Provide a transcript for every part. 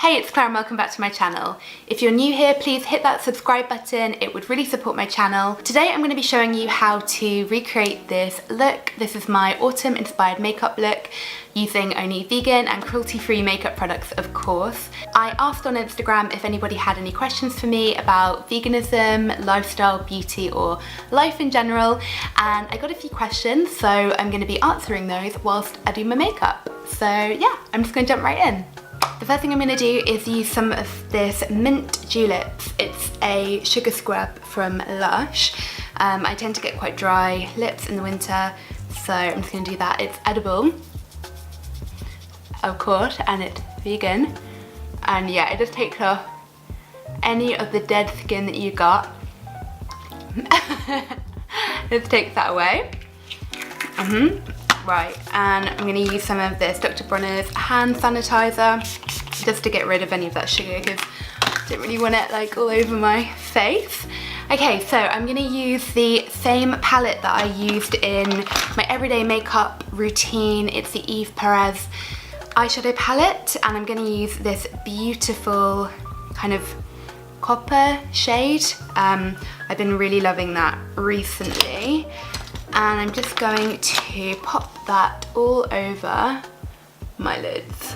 Hey, it's Claire and welcome back to my channel. If you're new here, please hit that subscribe button. It would really support my channel. Today I'm going to be showing you how to recreate this look. This is my autumn inspired makeup look using only vegan and cruelty-free makeup products, of course. I asked on Instagram if anybody had any questions for me about veganism, lifestyle, beauty, or life in general, and I got a few questions, so I'm going to be answering those whilst I do my makeup. So yeah, I'm just going to jump right in. The first thing I'm going to do is use some of this Mint Juleps. It's a sugar scrub from Lush. I tend to get quite dry lips in the winter, so I'm just going to do that. It's edible, of course, and it's vegan. And yeah, it just takes off any of the dead skin that you got. Just takes that away. Right, and I'm going to use some of this Dr. Bronner's hand sanitizer just to get rid of any of that sugar because I don't really want it like all over my face. Okay, so I'm going to use the same palette that I used in my everyday makeup routine. It's the Perez eyeshadow palette, and I'm going to use this beautiful kind of copper shade. I've been really loving that recently. And I'm just going to pop that all over my lids.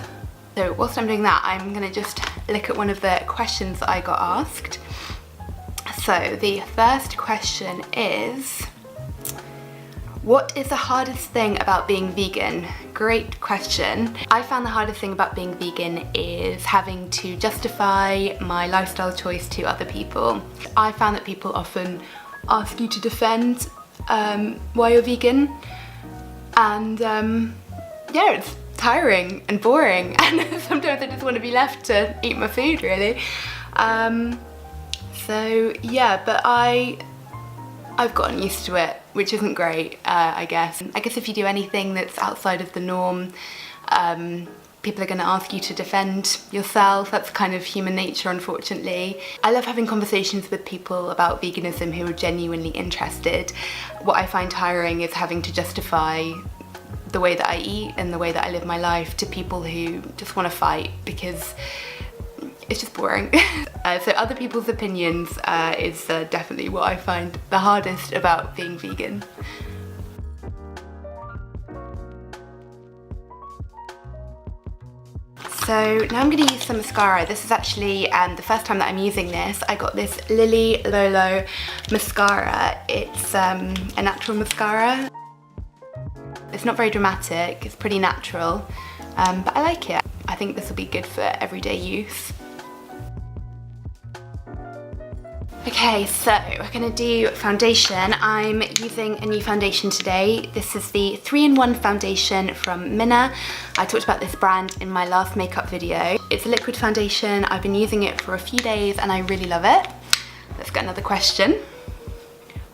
So whilst I'm doing that, I'm going to just look at one of the questions that I got asked. So the first question is, what is the hardest thing about being vegan? Great question. I found the hardest thing about being vegan is having to justify my lifestyle choice to other people. I found that people often ask you to defend why you're vegan, and yeah, it's tiring and boring, and sometimes I just want to be left to eat my food, really. So yeah, but I've gotten used to it, which isn't great, I guess. I guess if you do anything that's outside of the norm, people are going to ask you to defend yourself. That's kind of human nature, unfortunately. I love having conversations with people about veganism who are genuinely interested. What I find tiring is having to justify the way that I eat and the way that I live my life to people who just want to fight, because it's just boring. So other people's opinions is definitely what I find the hardest about being vegan. So now I'm going to use some mascara. This is actually the first time that I'm using this. I got this Lolo mascara. It's a natural mascara. It's not very dramatic, it's pretty natural, but I like it. I think this will be good for everyday use. Okay, so we're going to do foundation. I'm using a new foundation today. This is the 3-in-1 foundation from Mina. I talked about this brand in my last makeup video. It's a liquid foundation. I've been using it for a few days and I really love it. Let's get another question.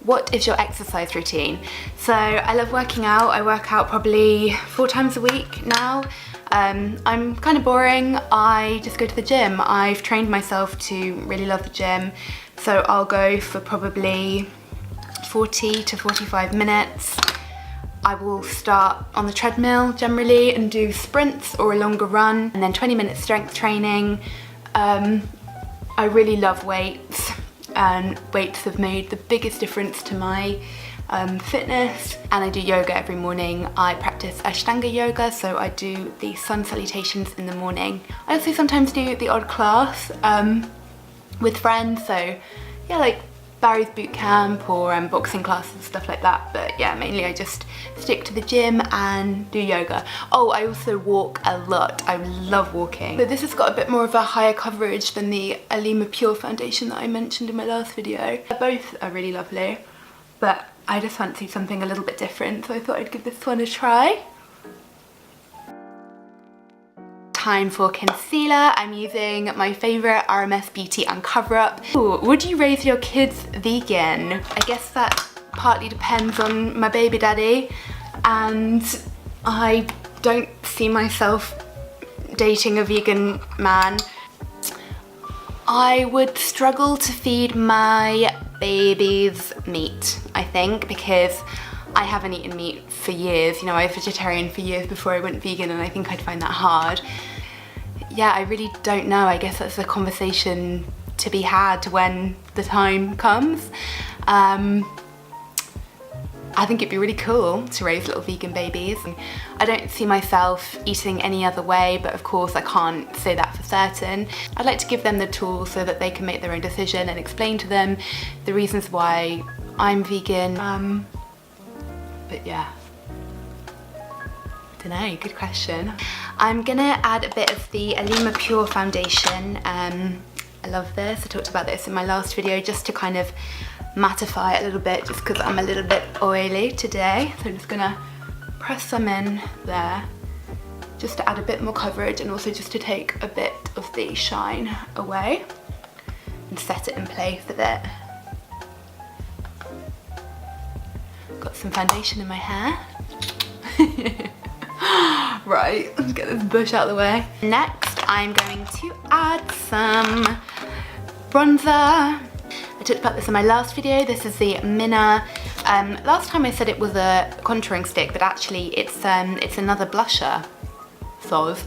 What is your exercise routine? So I love working out. I work out probably 4 times a week now. I'm kind of boring. I just go to the gym. I've trained myself to really love the gym. So I'll go for probably 40 to 45 minutes. I will start on the treadmill generally and do sprints or a longer run, and then 20 minutes strength training. I really love weights, and weights have made the biggest difference to my fitness. And I do yoga every morning. I practice Ashtanga yoga, so I do the sun salutations in the morning. I also sometimes do the odd class with friends, so yeah, like Barry's boot camp or boxing classes, stuff like that. But yeah, mainly I just stick to the gym and do yoga. Oh, I also walk a lot. I love walking. So this has got a bit more of a higher coverage than the Alima Pure foundation that I mentioned in my last video. Both are really lovely, but I just fancy something a little bit different, so I thought I'd give this one a try. Time for concealer. I'm using my favourite RMS Beauty Uncover Up. Ooh, would you raise your kids vegan? I guess that partly depends on my baby daddy, and I don't see myself dating a vegan man. I would struggle to feed my babies meat, I think, because I haven't eaten meat for years. You know, I was vegetarian for years before I went vegan, and I think I'd find that hard. yeah, I really don't know. I guess that's a conversation to be had when the time comes. I think it'd be really cool to raise little vegan babies. I don't see myself eating any other way, but of course I can't say that for certain. I'd like to give them the tools so that they can make their own decision and explain to them the reasons why I'm vegan. But yeah, dunno, good question. I'm gonna add a bit of the Alima Pure foundation. I love this. I talked about this in my last video, just to kind of mattify it a little bit, just because I'm a little bit oily today. So I'm just gonna press some in there just to add a bit more coverage, and also just to take a bit of the shine away and set it in place a bit. Got some foundation in my hair. Right, let's get this bush out of the way. Next, I'm going to add some bronzer. I talked about this in my last video. This is the Mina. Last time I said it was a contouring stick, but actually it's another blusher, but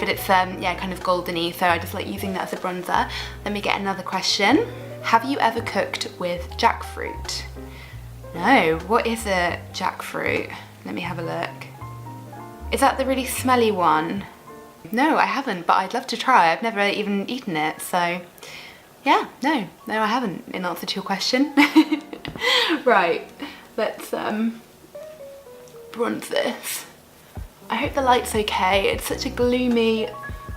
it's yeah, kind of goldeny. So I just like using that as a bronzer. Let me get another question. Have you ever cooked with jackfruit? No. What is a jackfruit? Let me have a look. Is that the really smelly one? No, I haven't, but I'd love to try. I've never even eaten it, so yeah, no, I haven't, in answer to your question. Right, let's bronze this. I hope the light's okay. It's such a gloomy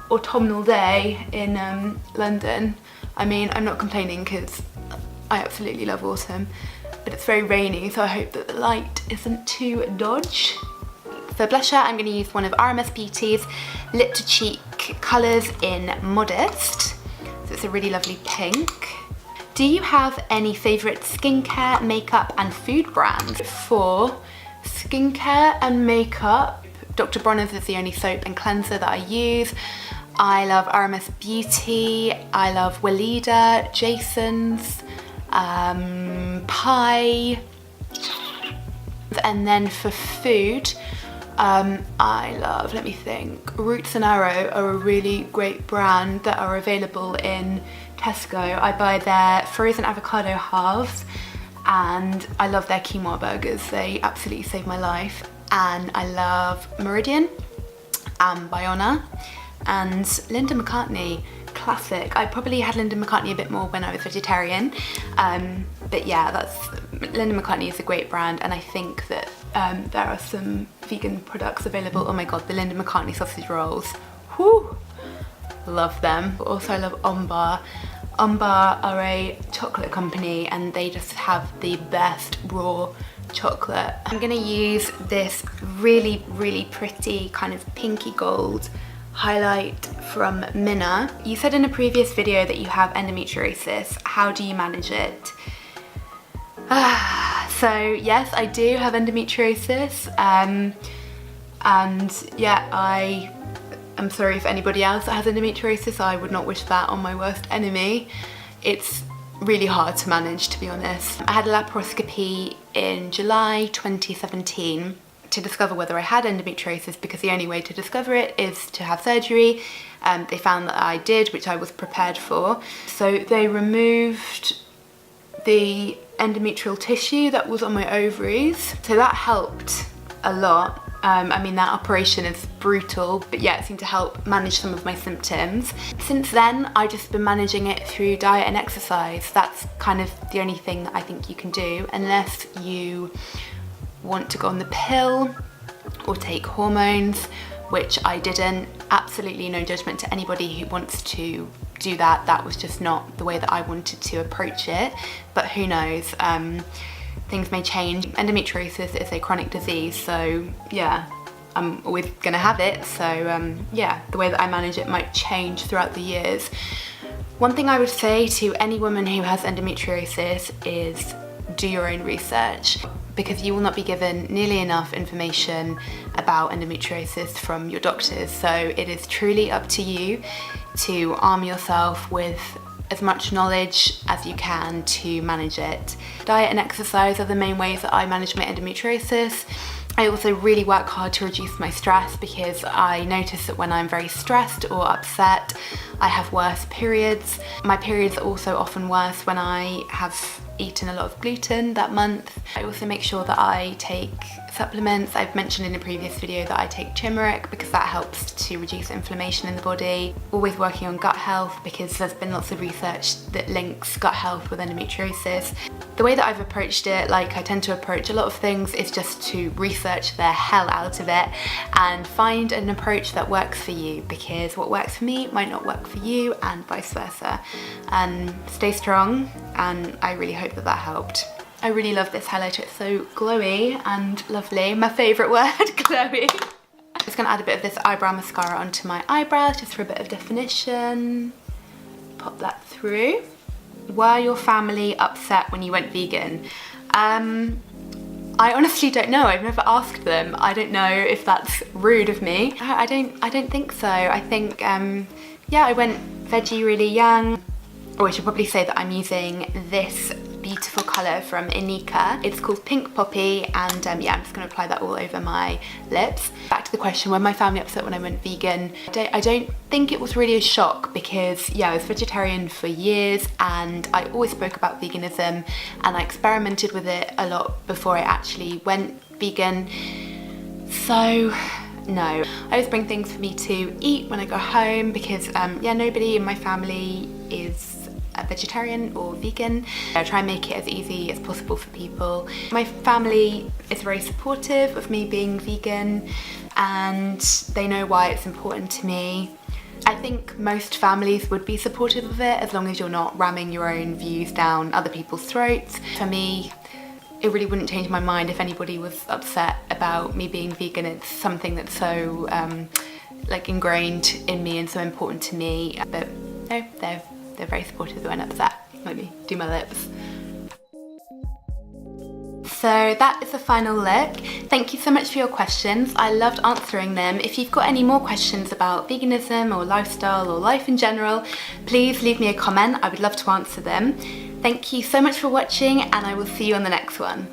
autumnal day in London. I mean, I'm not complaining because I absolutely love autumn, but it's very rainy, so I hope that the light isn't too dodge. For blusher, I'm going to use one of RMS Beauty's Lip to Cheek colours in Modest. So it's a really lovely pink. Do you have any favourite skincare, makeup and food brands? For skincare and makeup, Dr. Bronner's is the only soap and cleanser that I use. I love RMS Beauty, I love Weleda, Jason's, Pie. And then for food, I love, let me think, Roots and Arrow are a really great brand that are available in Tesco. I buy their frozen avocado halves and I love their quinoa burgers. They absolutely save my life. And I love Meridian and Biona and Linda McCartney, classic. I probably had Linda McCartney a bit more when I was vegetarian, but yeah, Linda McCartney is a great brand, and I think that there are some vegan products available. Oh my god, the Linda McCartney sausage rolls, whoo, love them. Also I love Ombar. Ombar are a chocolate company and they just have the best raw chocolate. I'm gonna use this really, really pretty kind of pinky gold highlight from Mina. You said in a previous video that you have endometriosis. How do you manage it? So yes, I do have endometriosis, and yeah, I'm sorry for anybody else that has endometriosis. I would not wish that on my worst enemy. It's really hard to manage, to be honest. I had a laparoscopy in July 2017 to discover whether I had endometriosis, because the only way to discover it is to have surgery. They found that I did, which I was prepared for. So they removed the endometrial tissue that was on my ovaries. So that helped a lot. I mean, that operation is brutal, but yeah, it seemed to help manage some of my symptoms. Since then, I've just been managing it through diet and exercise. That's kind of the only thing that I think you can do, unless you want to go on the pill or take hormones, which I didn't. Absolutely no judgment to anybody who wants to do that. That was just not the way that I wanted to approach it, but who knows, things may change. Endometriosis is a chronic disease, so yeah, I'm always gonna have it, so yeah, the way that I manage it might change throughout the years. One thing I would say to any woman who has endometriosis is do your own research, because you will not be given nearly enough information about endometriosis from your doctors. So it is truly up to you to arm yourself with as much knowledge as you can to manage it. Diet and exercise are the main ways that I manage my endometriosis. I also really work hard to reduce my stress because I notice that when I'm very stressed or upset, I have worse periods. My periods are also often worse when I have eaten a lot of gluten that month. I also make sure that I take supplements. I've mentioned in a previous video that I take turmeric because that helps to reduce inflammation in the body. Always working on gut health because there's been lots of research that links gut health with endometriosis. The way that I've approached it, like I tend to approach a lot of things, is just to research the hell out of it and find an approach that works for you, because what works for me might not work for you and vice versa. Stay strong, and I really hope that that helped. I really love this highlighter, it's so glowy and lovely. My favourite word, glowy. I'm just going to add a bit of this eyebrow mascara onto my eyebrows just for a bit of definition. Pop that through. Were your family upset when you went vegan? I honestly don't know. I've never asked them. I don't know if that's rude of me. I don't think so. I think, yeah, I went veggie really young. Or I should probably say that I'm using this beautiful colour from Inika. It's called Pink Poppy, and yeah, I'm just going to apply that all over my lips. Back to the question, were my family upset when I went vegan? I don't think it was really a shock because, yeah, I was vegetarian for years and I always spoke about veganism and I experimented with it a lot before I actually went vegan. So no, I always bring things for me to eat when I go home because, yeah, nobody in my family is a vegetarian or vegan. I try and make it as easy as possible for people. My family is very supportive of me being vegan and they know why it's important to me. I think most families would be supportive of it as long as you're not ramming your own views down other people's throats. For me, it really wouldn't change my mind if anybody was upset about me being vegan. It's something that's so like ingrained in me and so important to me. But no, they're very supportive. They weren't upset. Let me do my lips. So that is the final look. Thank you so much for your questions. I loved answering them. If you've got any more questions about veganism or lifestyle or life in general, please leave me a comment. I would love to answer them. Thank you so much for watching and I will see you on the next one.